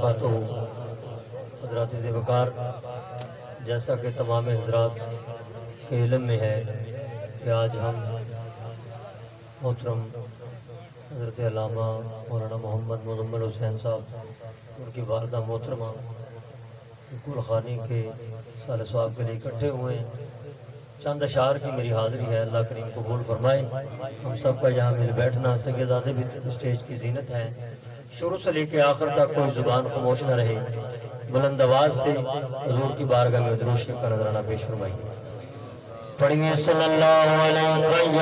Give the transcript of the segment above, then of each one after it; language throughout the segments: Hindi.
वबरकातुहू। हज़रात ज़िवकार, जैसा कि तमाम हज़रात के इल्म में है कि आज हम मोहतरम हज़रत अल्लामा मौलाना मोहम्मद मुज़म्मिल हुसैन साहब, उनकी वालदा मोहतरमा कुल खानी के साल सवाब के लिए इकट्ठे हुए हैं। चंद अशार की मेरी हाज़िरी है, अल्लाह करीम कबूल फरमाए। हम सब का यहाँ मिल बैठना, सगेज़ादे भी स्टेज की जीनत है। शुरू से लेकर आखिर तक कोई ज़ुबान खामोश न रहे। बुलंद आवाज़ से हुज़ूर की बारगाह में दुरूद शरीफ का नजराना पेश फरमाइए। पढ़िए सल्लल्लाहु अलैहि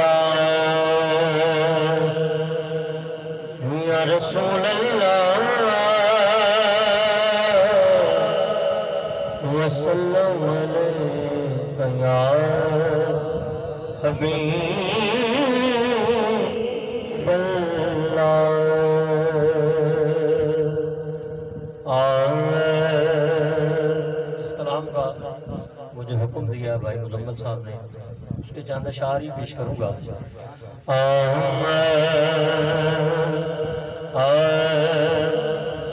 या रसूल अल्लाह वसल्लम अलैका या हबीब अल्लाह। इस कलाम का मुझे हुक्म दिया भाई मुजम्मिल साहब ने, उसके चंद अशार ही पेश करूँगा।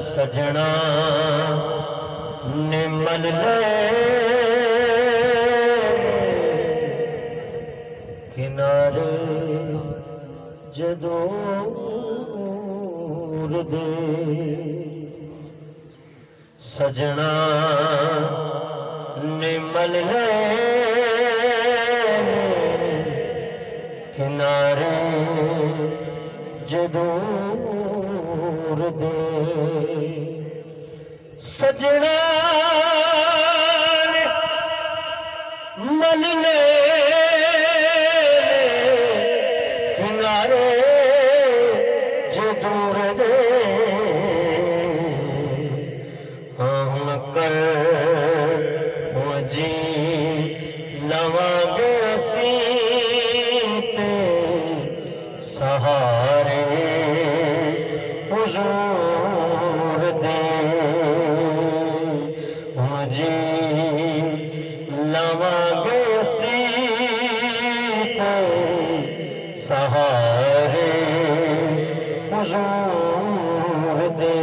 सजना ने मन ले किनारे जदूर दे, सजना ने मन ले किनारे जदूर दे, सजना ने मन ले किनारे जदूर दे, हम कर जी लवांगे असी ते सहारे हुजूर दे, जी लवांगे असी ते सहारे हुजूर दे।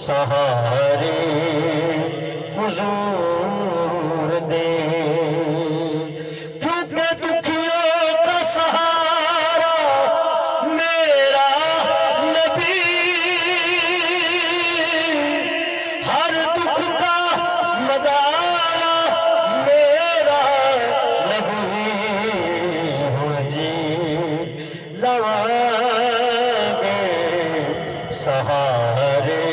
सहारे हुजूर दे, क्योंकि दुखियों का सहारा मेरा नबी, हर दुख का मदारा मेरा नबी, हो जी लवांगे सहारे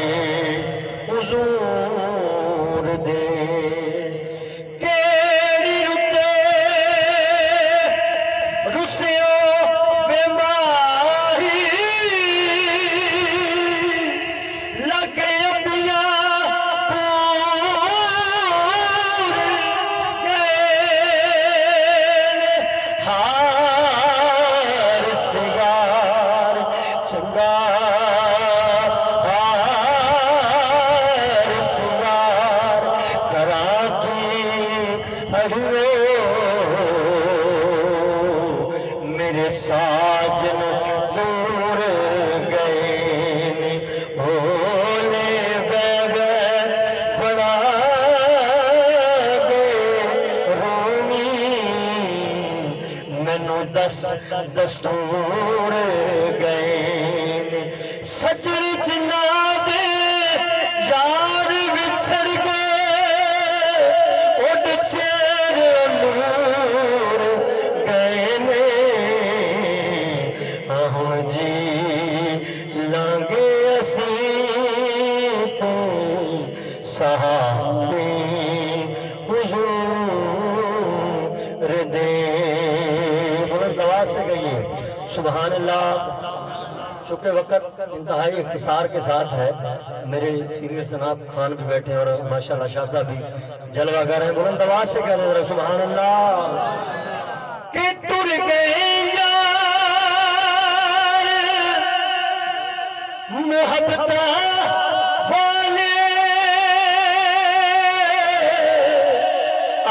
हुजूर दे। केड़ी रुते रुसियो बेमारी लगे अपनिया हार सिगार चंगा मेरे साजन दूर गए होले बेबे बड़ा दे रोमी, मैनू दस दस्तूर गए सजनी जिन्ना दे यार विछड़ गए, उड़ चेरे नूर गए ने, हम जी लांगे असी ते सहारे हुजूर दे। बुलंद आवाज से कहिए सुभान अल्लाह। चूँकि वक़्त इंतहाई इख्तिसार के साथ है, मेरे सीनियर सनात खान भी बैठे और माशाल्लाह शाह साहब भी जलवागर हैं। बुलंद आवाज से कह रहे सुभान अल्लाह। कि तुर गए मोहब्बत वाले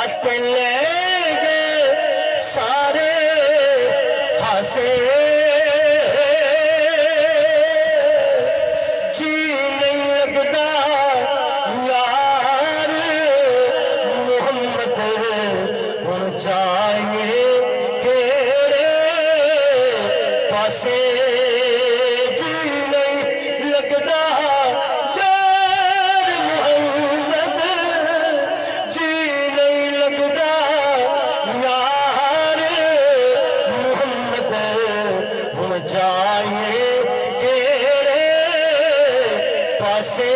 अटले गए जाए केड़े पासे जी नहीं लगदा यार मोहम्मद जी नहीं लगदा यार मोहम्मद हम जाए केड़े पासे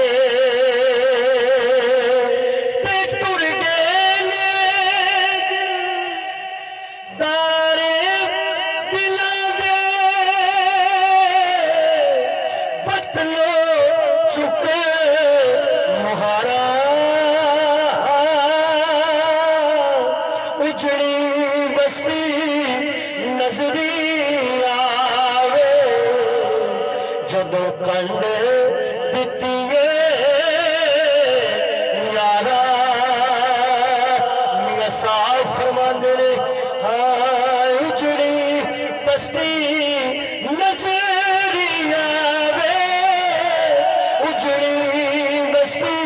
बस्ती नजरी आवे जदों कंड दिती यारा मियां साफ फरमांदे ने उजड़ी बस्ती नजरी आवे उजड़ी बस्ती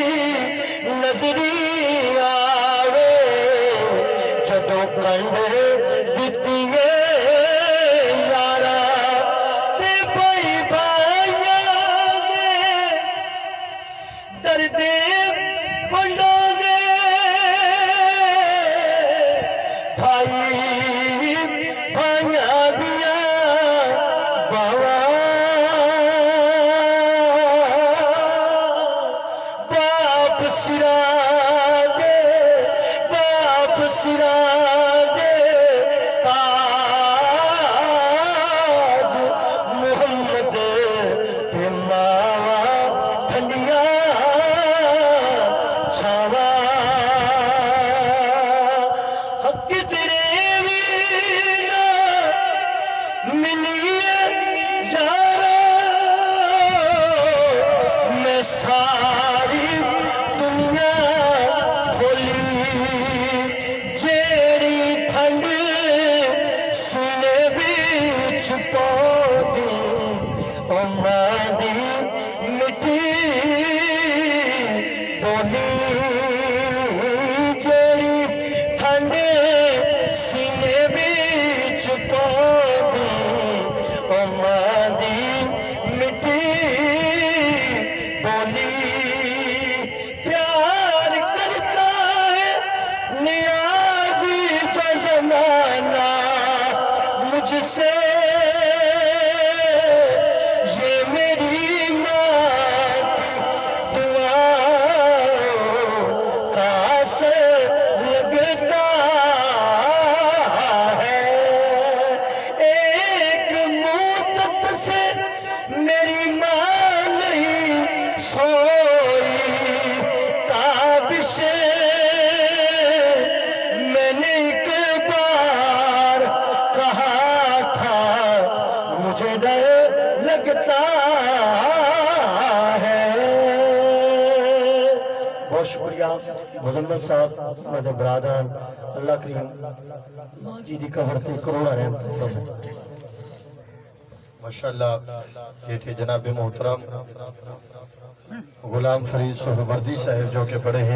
नजरी आवे जदों कंड ताज मोहम्मद ते मावा ठंडिया छावा हक तेरे भी ना मिलिए यारा मैं सारी दुनिया खोली जेड़ी ठंड सीने बिच पौधी ओमादी मिठी बोली जेड़ी ठंड सीने बिच पौधी ओमादी मिठी बोली प्यार करता है नियाज़ी जो ज़माना मुझसे ये मेरी माँ की दुआओं का असर लगता है एक मुद्दत से मेरी माँ नहीं सोई ताबिशे मैंने एक बार कहा था मुझे डर लगता है। बहुत शुक्रिया मुजम्मिल साहब मेरे बरादरान अल्लाह करीम मां जी दी कब्र ते करोड़ा रहमत फरमाए। माशाअल्लाह ये थे जनाब मोहतरम गुलाम फरीद सोहरवर्दी साहब जो कि बड़े हैं